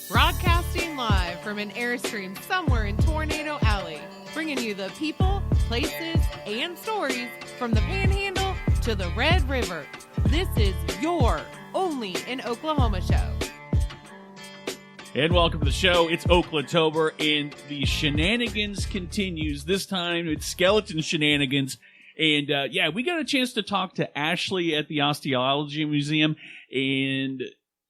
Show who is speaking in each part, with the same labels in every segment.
Speaker 1: Broadcasting live from an Airstream somewhere in Tornado Alley, bringing you the people, places, and stories from the Panhandle to the Red River. This is your Only in Oklahoma show.
Speaker 2: And welcome to the show. It's OKlatober, and the shenanigans continues. This time, it's skeleton shenanigans. And, we got a chance to talk to Ashley at the Osteology Museum. And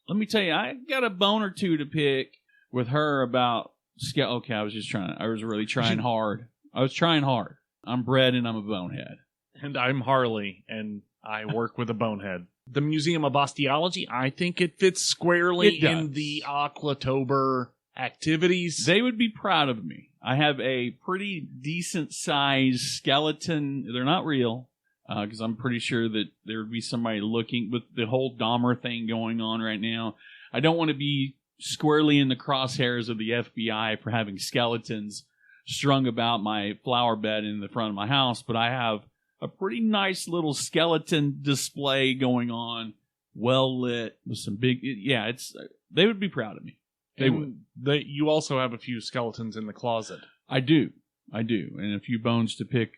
Speaker 2: let me tell you, I got a bone or two to pick with her about Okay, I was really trying hard. I'm Brett, and I'm a bonehead.
Speaker 3: And I'm Harley, and I work with a bonehead. The Museum of Osteology, I think it fits squarely in the OKlatober activities.
Speaker 2: They would be proud of me. I have a pretty decent-sized skeleton. They're not real, because I'm pretty sure that there would be somebody looking with the whole Dahmer thing going on right now. I don't want to be squarely in the crosshairs of the FBI for having skeletons strung about my flower bed in the front of my house, but I have a pretty nice little skeleton display going on, well lit with some big. They would be proud of me. They would.
Speaker 3: You also have a few skeletons in the closet.
Speaker 2: I do, and a few bones to pick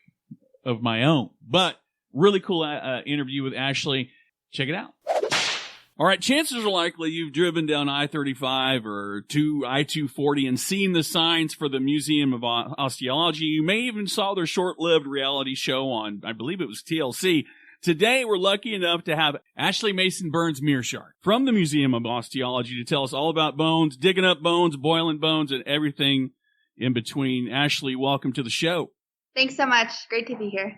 Speaker 2: of my own. But really cool interview with Ashley. Check it out. All right, chances are likely you've driven down I-35 or I-240 and seen the signs for the Museum of Osteology. You may even saw their short-lived reality show on, I believe it was TLC. Today, we're lucky enough to have Ashley Mason Burns-Mearshark from the Museum of Osteology to tell us all about bones, digging up bones, boiling bones, and everything in between. Ashley, welcome to the show.
Speaker 4: Thanks so much. Great to be here.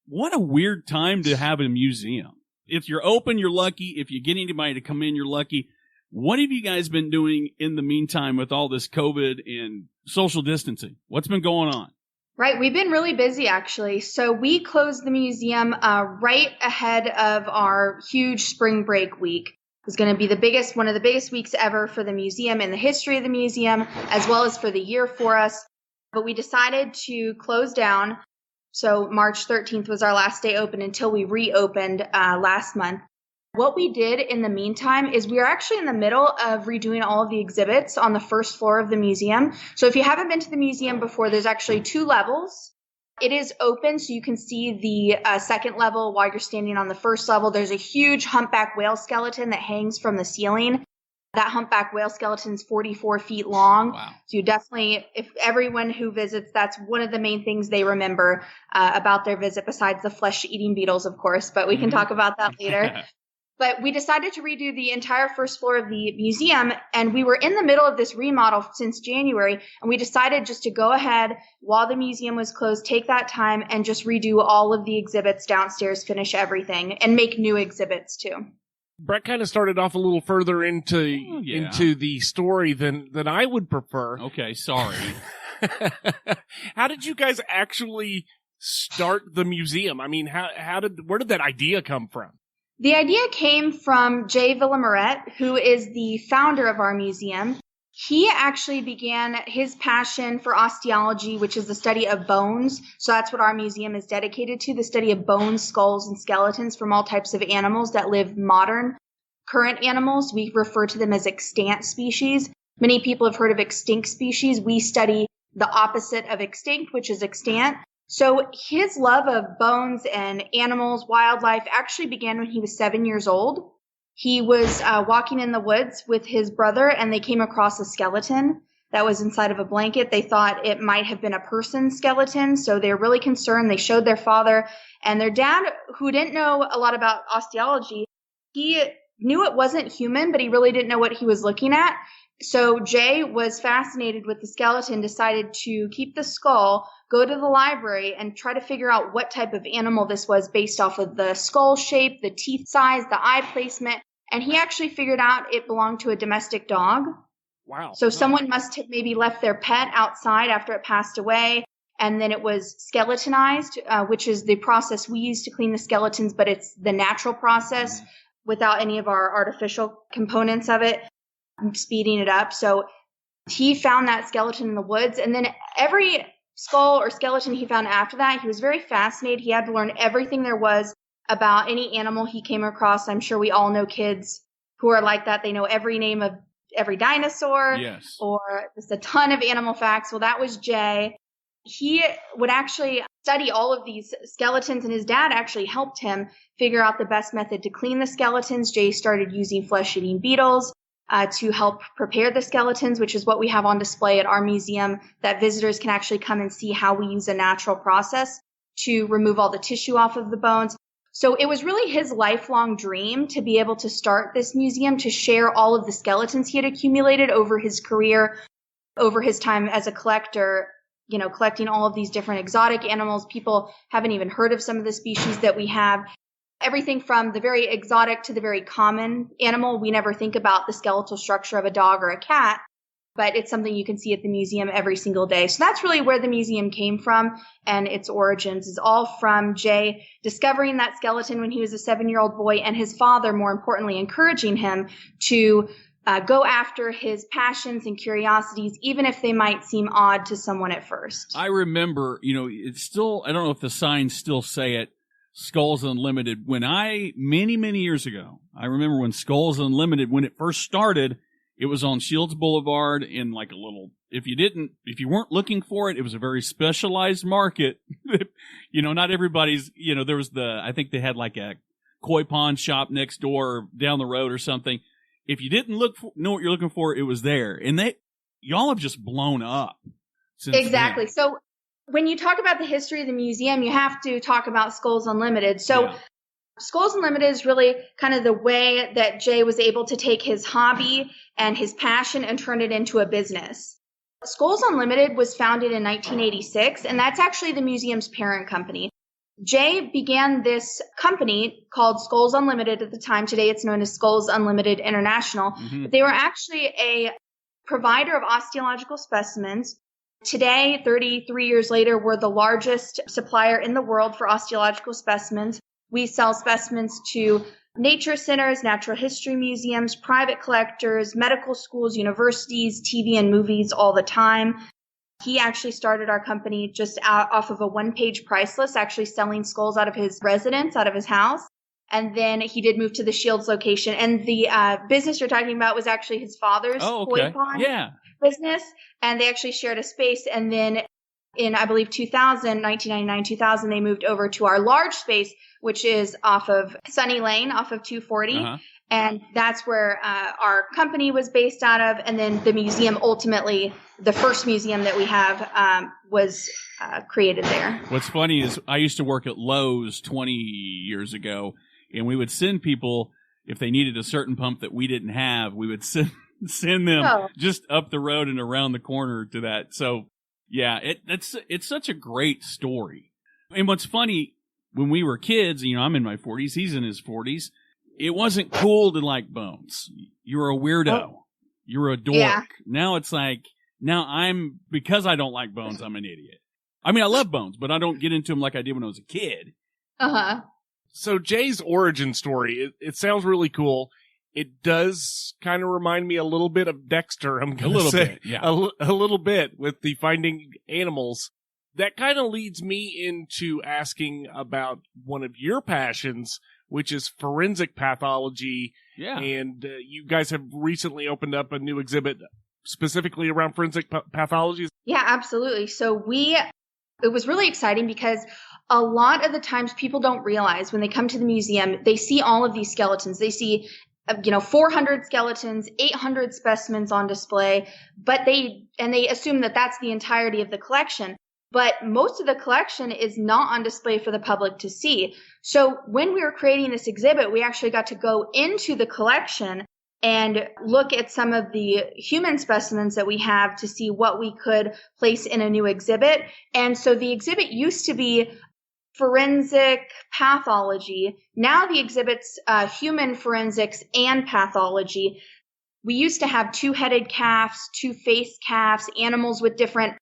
Speaker 2: What a weird time to have a museum. If you're open, you're lucky. If you get anybody to come in, you're lucky. What have you guys been doing in the meantime with all this COVID and social distancing? What's been going on?
Speaker 4: Right. We've been really busy, actually. So we closed the museum right ahead of our huge spring break week. It was going to be one of the biggest weeks ever for the museum in the history of the museum, as well as for the year for us. But we decided to close down. So March 13th was our last day open until we reopened last month. What we did in the meantime is we are actually in the middle of redoing all of the exhibits on the first floor of the museum. So if you haven't been to the museum before, there's actually 2 levels. It is open, so you can see the second level while you're standing on the first level. There's a huge humpback whale skeleton that hangs from the ceiling. That humpback whale skeleton is 44 feet long.
Speaker 2: Wow.
Speaker 4: So you definitely, if everyone who visits, that's one of the main things they remember about their visit, besides the flesh-eating beetles, of course. But we can talk about that later. But we decided to redo the entire first floor of the museum, and we were in the middle of this remodel since January, and we decided just to go ahead while the museum was closed, take that time, and just redo all of the exhibits downstairs, finish everything, and make new exhibits too.
Speaker 3: Brett kind of started off a little further into the story than I would prefer.
Speaker 2: Okay, sorry.
Speaker 3: How did you guys actually start the museum? I mean, where did that idea come from?
Speaker 4: The idea came from Jay Villamoret, who is the founder of our museum. He actually began his passion for osteology, which is the study of bones. So that's what our museum is dedicated to, the study of bones, skulls, and skeletons from all types of animals that live current animals. We refer to them as extant species. Many people have heard of extinct species. We study the opposite of extinct, which is extant. So his love of bones and animals, wildlife, actually began when he was 7 years old. He was walking in the woods with his brother, and they came across a skeleton that was inside of a blanket. They thought it might have been a person's skeleton, so they were really concerned. They showed their father, and their dad, who didn't know a lot about osteology, he knew it wasn't human, but he really didn't know what he was looking at. So Jay was fascinated with the skeleton, decided to keep the skull, go to the library, and try to figure out what type of animal this was based off of the skull shape, the teeth size, the eye placement. And he actually figured out it belonged to a domestic dog.
Speaker 3: Wow.
Speaker 4: So someone must have maybe left their pet outside after it passed away. And then it was skeletonized, which is the process we use to clean the skeletons, but it's the natural process without any of our artificial components of it, speeding it up. So he found that skeleton in the woods. And then every skull or skeleton he found after that, he was very fascinated. He had to learn everything there was about any animal he came across. I'm sure we all know kids who are like that. They know every name of every dinosaur,
Speaker 2: Yes.
Speaker 4: or just a ton of animal facts. Well, that was Jay. He would actually study all of these skeletons, and his dad actually helped him figure out the best method to clean the skeletons. Jay started using flesh-eating beetles to help prepare the skeletons, which is what we have on display at our museum, that visitors can actually come and see how we use a natural process to remove all the tissue off of the bones. So it was really his lifelong dream to be able to start this museum, to share all of the skeletons he had accumulated over his career, over his time as a collector, collecting all of these different exotic animals. People haven't even heard of some of the species that we have. Everything from the very exotic to the very common animal. We never think about the skeletal structure of a dog or a cat, but it's something you can see at the museum every single day. So that's really where the museum came from, and its origins is all from Jay discovering that skeleton when he was a 7-year-old boy, and his father, more importantly, encouraging him to go after his passions and curiosities, even if they might seem odd to someone at first.
Speaker 2: I remember, it's still, I don't know if the signs still say it, Skulls Unlimited. When many, many years ago, I remember when Skulls Unlimited, when it first started, it was on Shields Boulevard in like a little, if you weren't looking for it, it was a very specialized market. Not everybody's, there was I think they had like a koi pond shop next door down the road or something. If you didn't know what you're looking for, it was there. And y'all have just blown up since
Speaker 4: Exactly.
Speaker 2: then.
Speaker 4: So when you talk about the history of the museum, you have to talk about Skulls Unlimited. So yeah. Skulls Unlimited is really kind of the way that Jay was able to take his hobby and his passion and turn it into a business. Skulls Unlimited was founded in 1986, and that's actually the museum's parent company. Jay began this company called Skulls Unlimited at the time. Today it's known as Skulls Unlimited International. Mm-hmm. But they were actually a provider of osteological specimens. Today, 33 years later, we're the largest supplier in the world for osteological specimens. We sell specimens to nature centers, natural history museums, private collectors, medical schools, universities, TV and movies all the time. He actually started our company just off of a one-page price list, actually selling skulls out of his residence, out of his house. And then he did move to the Shields location. And the business you're talking about was actually his father's koi pond business. And they actually shared a space. And then in, I believe, 1999, 2000, they moved over to our large space, which is off of Sunny Lane, off of 240. Uh-huh. And that's where our company was based out of. And then the museum, ultimately, the first museum that we have was created there.
Speaker 2: What's funny is I used to work at Lowe's 20 years ago, and we would send people, if they needed a certain pump that we didn't have, we would send them just up the road and around the corner to that. So, yeah, it's such a great story. And what's funny, when we were kids, I'm in my 40s, he's in his 40s, it wasn't cool to like bones. You were a weirdo. You were a dork. Yeah. Now it's like, because I don't like bones, I'm an idiot. I mean, I love bones, but I don't get into them like I did when I was a kid.
Speaker 4: Uh-huh.
Speaker 3: So Jay's origin story, it sounds really cool. It does kind of remind me a little bit of Dexter, I'm going to say.
Speaker 2: Bit, yeah.
Speaker 3: A little bit with the finding animals. That kind of leads me into asking about one of your passions, which is forensic pathology.
Speaker 2: Yeah.
Speaker 3: And you guys have recently opened up a new exhibit specifically around forensic pathology.
Speaker 4: Yeah, absolutely. So it was really exciting because a lot of the times people don't realize when they come to the museum, they see all of these skeletons. They see 400 skeletons, 800 specimens on display, but they assume that that's the entirety of the collection. But most of the collection is not on display for the public to see. So when we were creating this exhibit, we actually got to go into the collection and look at some of the human specimens that we have to see what we could place in a new exhibit. And so the exhibit used to be forensic pathology. Now the exhibit's human forensics and pathology. We used to have two-headed calves, two-faced calves, animals with different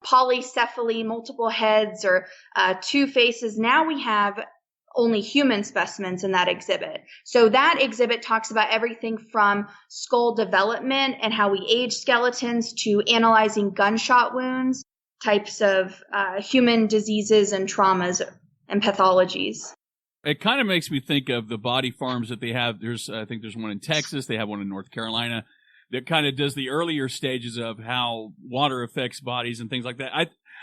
Speaker 4: polycephaly, multiple heads, or two faces. Now we have only human specimens in that exhibit. So that exhibit talks about everything from skull development and how we age skeletons to analyzing gunshot wounds, types of human diseases and traumas and pathologies.
Speaker 2: It kind of makes me think of the body farms that they have. I think there's one in Texas. They have one in North Carolina. that kind of does the earlier stages of how water affects bodies and things like that.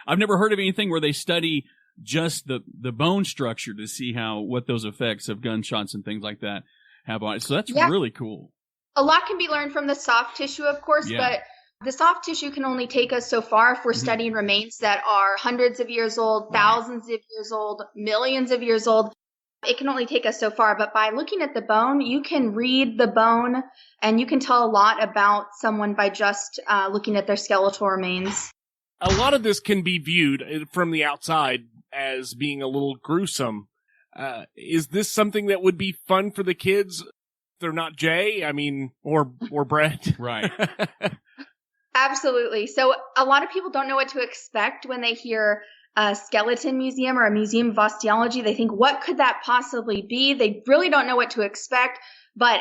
Speaker 2: I've never heard of anything where they study just the bone structure to see what those effects of gunshots and things like that have on it. So that's really cool.
Speaker 4: A lot can be learned from the soft tissue, of course, but the soft tissue can only take us so far if we're studying remains that are hundreds of years old, thousands of years old, millions of years old. It can only take us so far, but by looking at the bone, you can read the bone and you can tell a lot about someone by just looking at their skeletal remains.
Speaker 3: A lot of this can be viewed from the outside as being a little gruesome. Is this something that would be fun for the kids? They're not Jay, or Brett.
Speaker 2: Right.
Speaker 4: Absolutely. So a lot of people don't know what to expect when they hear a skeleton museum or a museum of osteology. They think, what could that possibly be? They really don't know what to expect. But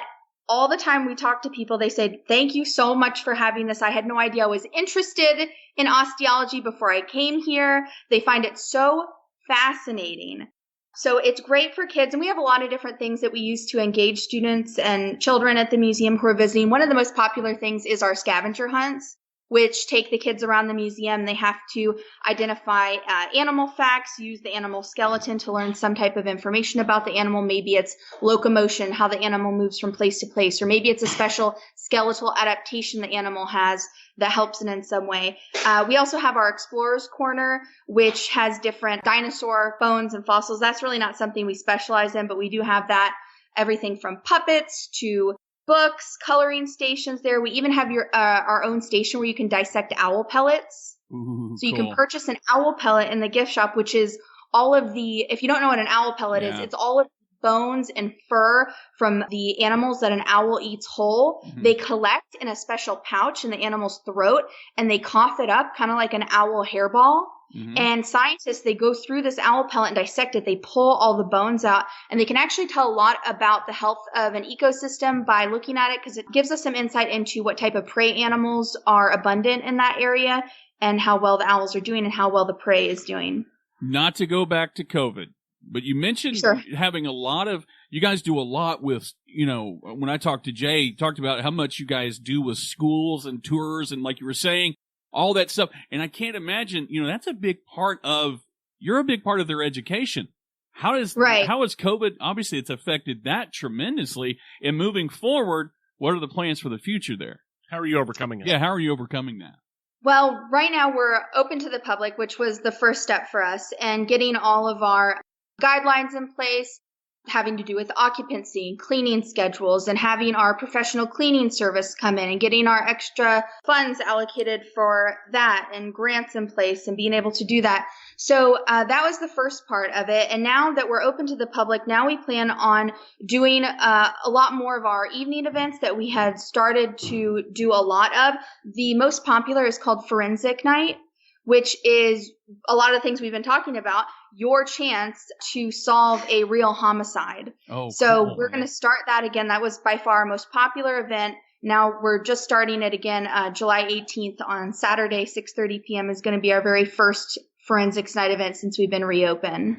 Speaker 4: all the time we talk to people, they say, thank you so much for having this. I had no idea I was interested in osteology before I came here. They find it so fascinating. So it's great for kids. And we have a lot of different things that we use to engage students and children at the museum who are visiting. One of the most popular things is our scavenger hunts, which take the kids around the museum. They have to identify animal facts, use the animal skeleton to learn some type of information about the animal. Maybe it's locomotion, how the animal moves from place to place, or maybe it's a special skeletal adaptation the animal has that helps it in some way. We also have our Explorer's Corner, which has different dinosaur bones and fossils. That's really not something we specialize in, but we do have that. Everything from puppets to books, coloring stations there. We even have our own station where you can dissect owl pellets.
Speaker 2: Ooh,
Speaker 4: so you
Speaker 2: cool.
Speaker 4: can purchase an owl pellet in the gift shop, which is all of if you don't know what an owl pellet is, it's all of the bones and fur from the animals that an owl eats whole. Mm-hmm. They collect in a special pouch in the animal's throat and they cough it up kind of like an owl hairball. Mm-hmm. And scientists, they go through this owl pellet and dissect it. They pull all the bones out and they can actually tell a lot about the health of an ecosystem by looking at it, because it gives us some insight into what type of prey animals are abundant in that area and how well the owls are doing and how well the prey is doing.
Speaker 2: Not to go back to COVID, but you mentioned having you guys do a lot with, when I talked to Jay, talked about how much you guys do with schools and tours and, like you were saying, all that stuff. And I can't imagine, that's you're a big part of their education. How has COVID, obviously it's affected that tremendously. And moving forward, what are the plans for the future there?
Speaker 3: How are you overcoming it?
Speaker 2: Yeah, how are you overcoming that?
Speaker 4: Well, right now we're open to the public, which was the first step for us, and getting all of our guidelines in place, having to do with occupancy, cleaning schedules, and having our professional cleaning service come in and getting our extra funds allocated for that and grants in place and being able to do that. So that was the first part of it. And now that we're open to the public, now we plan on doing a lot more of our evening events that we had started to do a lot of. The most popular is called Forensic Night, which is a lot of things we've been talking about, your chance to solve a real homicide.
Speaker 2: Oh,
Speaker 4: so
Speaker 2: cool,
Speaker 4: we're going to start that again. That was by far our most popular event. Now we're just starting it again. July 18th on Saturday, 6:30 p.m. is going to be our very first Forensics Night event since we've been reopened.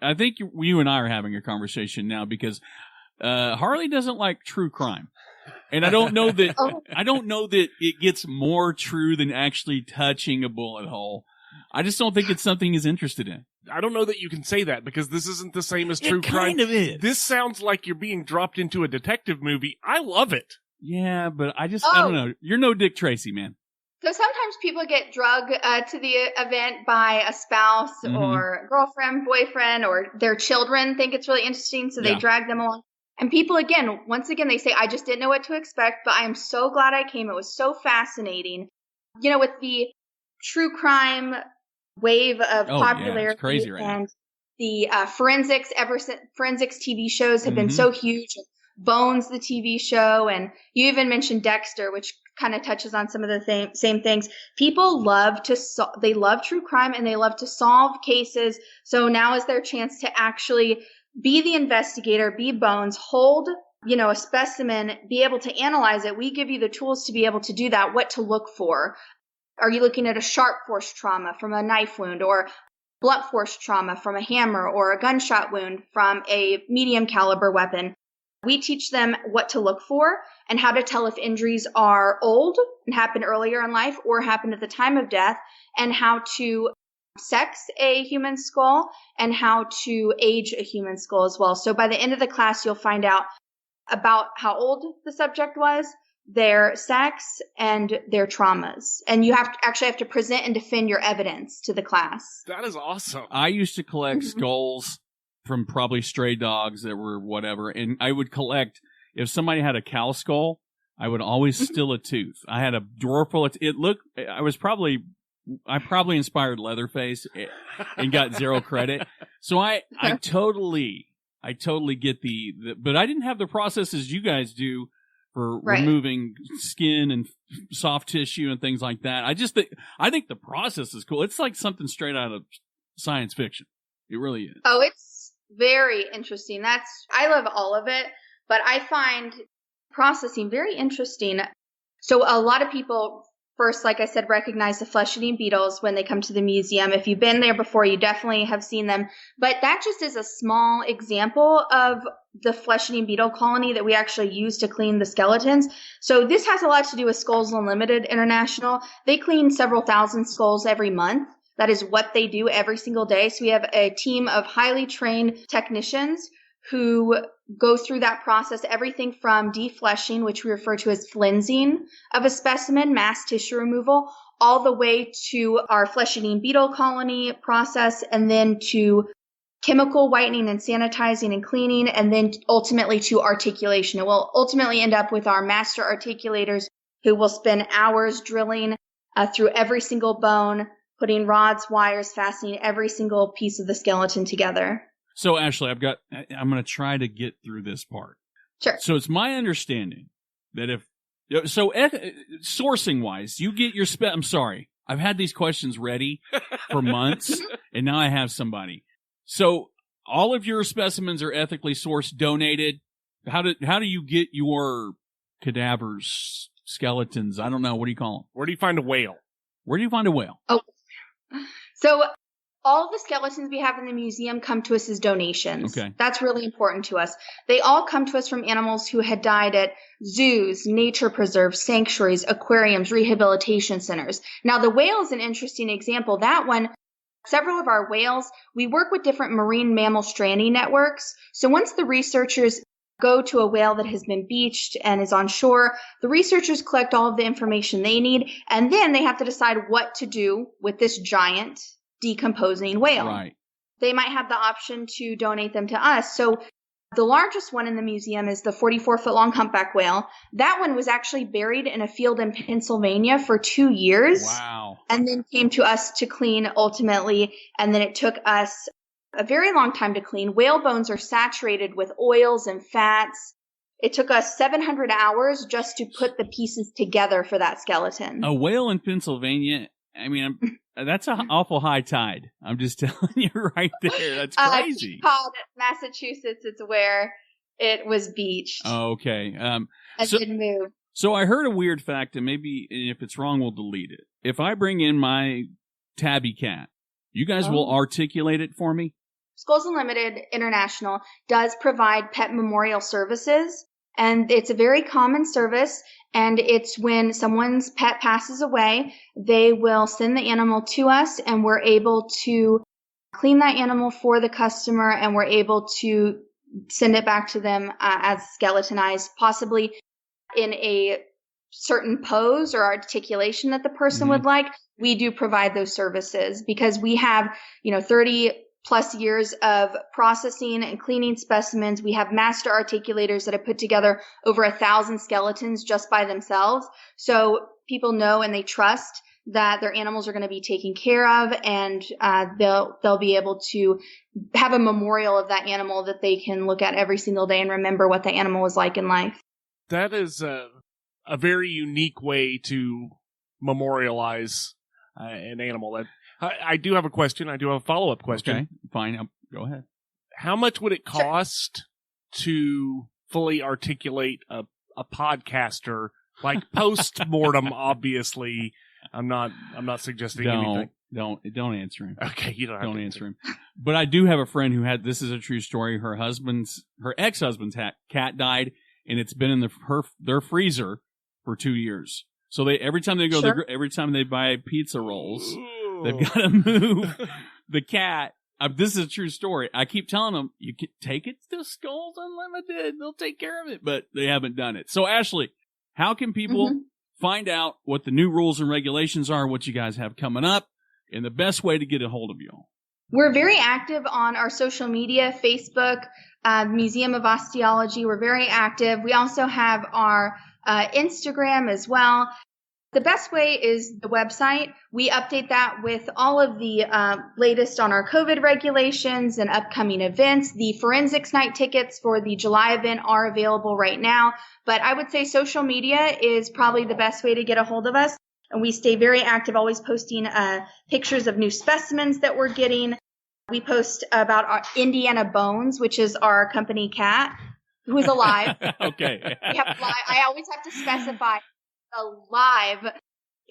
Speaker 2: I think you and I are having a conversation now because Harley doesn't like true crime. And I don't know that it gets more true than actually touching a bullet hole. I just don't think it's something he's interested in.
Speaker 3: I don't know that you can say that because this isn't the same as true crime.
Speaker 2: It kind of is.
Speaker 3: This sounds like you're being dropped into a detective movie. I love it.
Speaker 2: Yeah, but I don't know. You're no Dick Tracy, man.
Speaker 4: So sometimes people get drugged to the event by a spouse or girlfriend, boyfriend, or their children think it's really interesting, so they drag them along. And people, once again, they say, I just didn't know what to expect, but I am so glad I came. It was so fascinating. With the true crime wave of popularity,
Speaker 2: it's crazy right
Speaker 4: and the forensics TV shows have been so huge. Bones, the TV show, and you even mentioned Dexter, which kind of touches on some of the same things. People love they love true crime and they love to solve cases. So now is their chance to actually be the investigator, be Bones, hold, a specimen, be able to analyze it. We give you the tools to be able to do that, what to look for. Are you looking at a sharp force trauma from a knife wound, or blunt force trauma from a hammer, or a gunshot wound from a medium caliber weapon? We teach them what to look for and how to tell if injuries are old and happen earlier in life or happen at the time of death, and how to sex a human skull and how to age a human skull as well. So by the end of the class, you'll find out about how old the subject was, their sex, and their traumas. And you actually have to present and defend your evidence to the class.
Speaker 3: That is awesome.
Speaker 2: I used to collect skulls from probably stray dogs that were whatever, and I would collect, if somebody had a cow skull, I would always steal a tooth. I had a drawer full of I probably inspired Leatherface and got zero credit. So I totally get but I didn't have the processes you guys do for removing skin and soft tissue and things like that. I think the process is cool. It's like something straight out of science fiction. It really is.
Speaker 4: Oh, it's very interesting. I love all of it, but I find processing very interesting. So a lot of people first, like I said, recognize the flesh-eating beetles when they come to the museum. If you've been there before, you definitely have seen them. But that just is a small example of the flesh-eating beetle colony that we actually use to clean the skeletons. So this has a lot to do with Skulls Unlimited International. They clean several thousand skulls every month. That is what they do every single day. So we have a team of highly trained technicians who go through that process, everything from defleshing, which we refer to as flensing of a specimen, mass tissue removal, all the way to our flesh-eating beetle colony process, and then to chemical whitening and sanitizing and cleaning, and then ultimately to articulation. It will ultimately end up with our master articulators who will spend hours drilling through every single bone, putting rods, wires, fastening every single piece of the skeleton together.
Speaker 2: So, Ashley, I'm going to try to get through this part.
Speaker 4: Sure.
Speaker 2: So it's my understanding that sourcing-wise, you get your I'm sorry. I've had these questions ready for months, and now I have somebody. So all of your specimens are ethically sourced, donated. How do you get your cadavers, skeletons? I don't know. What do you call them?
Speaker 3: Where do you find a whale?
Speaker 4: Oh, so all of the skeletons we have in the museum come to us as donations.
Speaker 2: Okay.
Speaker 4: That's really important to us. They all come to us from animals who had died at zoos, nature preserves, sanctuaries, aquariums, rehabilitation centers. Now, the whale is an interesting example. That one, several of our whales, we work with different marine mammal stranding networks. So once the researchers go to a whale that has been beached and is on shore, the researchers collect all of the information they need, and then they have to decide what to do with this giant decomposing whale.
Speaker 2: Right.
Speaker 4: They might have the option to donate them to us. So the largest one in the museum is the 44-foot-long humpback whale. That one was actually buried in a field in Pennsylvania for 2 years.
Speaker 2: Wow.
Speaker 4: And then came to us to clean ultimately, and then it took us a very long time to clean. Whale bones are saturated with oils and fats. It took us 700 hours just to put the pieces together for that skeleton.
Speaker 2: A whale in Pennsylvania, I mean, that's an awful high tide. I'm just telling you right there. That's crazy.
Speaker 4: Called Massachusetts. It's where it was beached.
Speaker 2: Oh, okay.
Speaker 4: And then moved.
Speaker 2: So I heard a weird fact, and maybe if it's wrong, we'll delete it. If I bring in my tabby cat, you guys will articulate it for me?
Speaker 4: Skulls Unlimited International does provide pet memorial services, and it's a very common service, and it's when someone's pet passes away, they will send the animal to us, and we're able to clean that animal for the customer, and we're able to send it back to them as skeletonized, possibly in a certain pose or articulation that the person would like. We do provide those services because we have, 30 plus years of processing and cleaning specimens. We have master articulators that have put together over 1,000 skeletons just by themselves. So people know and they trust that their animals are going to be taken care of, and they'll be able to have a memorial of that animal that they can look at every single day and remember what the animal was like in life.
Speaker 3: That is a very unique way to memorialize an animal. I do have a question. I do have a follow-up question.
Speaker 2: Okay, fine. Go ahead.
Speaker 3: How much would it cost to fully articulate a podcaster, like post-mortem, obviously, I'm not suggesting anything.
Speaker 2: Don't answer him.
Speaker 3: Okay, you don't
Speaker 2: answer him. But I do have a friend who had, this is a true story. Her ex-husband's cat died, and it's been in their freezer for 2 years. So every time they go, every time they buy pizza rolls, they've got to move the cat. This is a true story. I keep telling them, you can take it to Skulls Unlimited. They'll take care of it, but they haven't done it. So Ashley, how can people find out what the new rules and regulations are, what you guys have coming up, and the best way to get a hold of you all?
Speaker 4: We're very active on our social media, Facebook, Museum of Osteology. We're very active. We also have our Instagram as well. The best way is the website. We update that with all of the latest on our COVID regulations and upcoming events. The Forensics Night tickets for the July event are available right now. But I would say social media is probably the best way to get a hold of us. And we stay very active, always posting pictures of new specimens that we're getting. We post about our Indiana Bones, which is our company cat, who is alive.
Speaker 2: Okay.
Speaker 4: I always have to specify alive,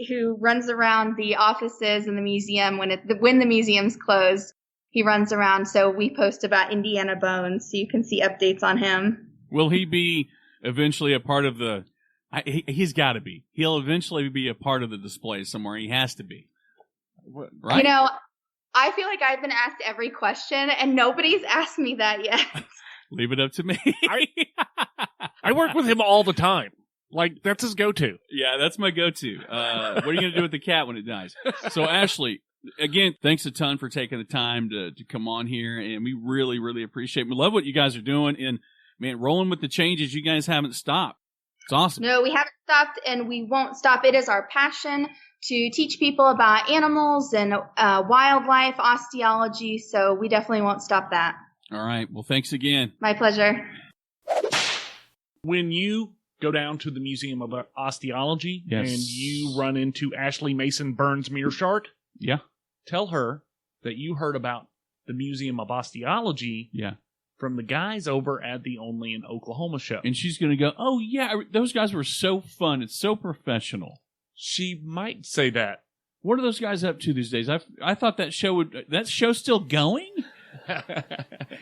Speaker 4: who runs around the offices in the museum when the museum's closed. He runs around, so we post about Indiana Bones, so you can see updates on him.
Speaker 2: Will he be eventually a part of the... he's got to be. He'll eventually be a part of the display somewhere. He has to be. Right?
Speaker 4: You know, I feel like I've been asked every question, and nobody's asked me that yet.
Speaker 2: Leave it up to me.
Speaker 3: I work with him all the time. Like, that's his go-to.
Speaker 2: Yeah, that's my go-to. What are you going to do with the cat when it dies? So, Ashley, again, thanks a ton for taking the time to come on here, and we really, really appreciate it. We love what you guys are doing, and, man, rolling with the changes, you guys haven't stopped. It's awesome.
Speaker 4: No, we haven't stopped, and we won't stop. It is our passion to teach people about animals and wildlife, osteology, so we definitely won't stop that.
Speaker 2: All right. Well, thanks again.
Speaker 4: My pleasure.
Speaker 5: When you go down to the Museum of Osteology and you run into Ashley Mason Burns Mearshark, tell her that you heard about the Museum of Osteology from the guys over at the OnlyinOKlahoma.show.
Speaker 2: And she's going to go, oh, yeah, those guys were so fun. It's so professional.
Speaker 5: She might say that.
Speaker 2: What are those guys up to these days? I thought that show's still going?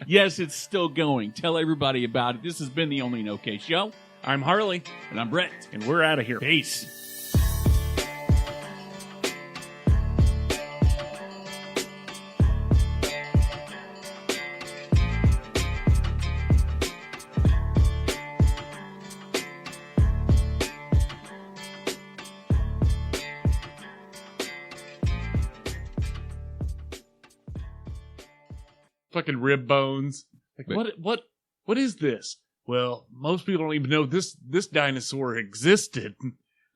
Speaker 2: Yes, it's still going. Tell everybody about it. This has been the OnlyinOKShow.
Speaker 5: I'm Harley.
Speaker 2: And I'm Brett.
Speaker 5: And we're out of here.
Speaker 2: Peace.
Speaker 5: Fucking rib bones. Like, what is this? Well, most people don't even know this dinosaur existed.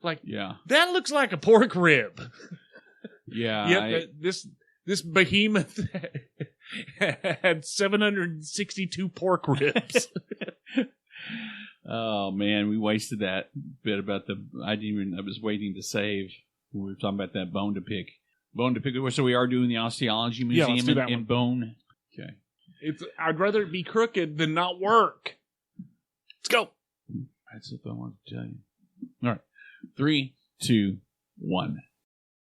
Speaker 5: Like, that looks like a pork rib.
Speaker 2: Yeah.
Speaker 5: This behemoth had 762 pork ribs.
Speaker 2: Oh man, we wasted that bit about I was waiting to save when we were talking about that bone to pick. So we are doing the Osteology Museum in Bone. Okay.
Speaker 5: I'd rather it be crooked than not work. Let's go.
Speaker 2: That's what I wanted to tell you. All right. 3, 2, 1.